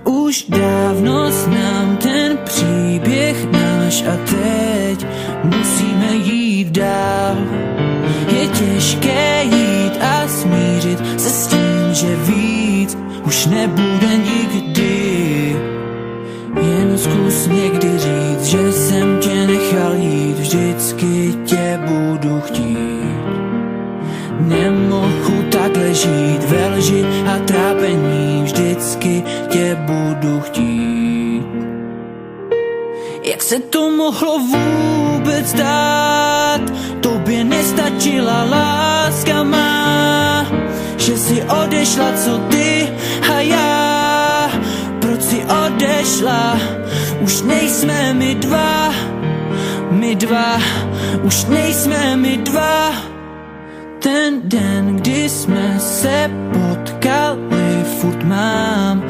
Už dávno znám ten příběh náš a teď musíme jít dál. Je těžké jít a smířit se s tím, že víc už nebude nikdy. Jen zkus někdy říct, že jsem tě nechal jít, vždycky tě budu chtít. Nemohu takhle žít ve lži a trápení, vždycky tě budu chtít. Jak se to mohlo vůbec dát? Tobě nestačila láska má, že si odešla, co ty a já. Proč si odešla? Už nejsme my dva, už nejsme my dva. Ten den, kdy jsme se potkali, furt mám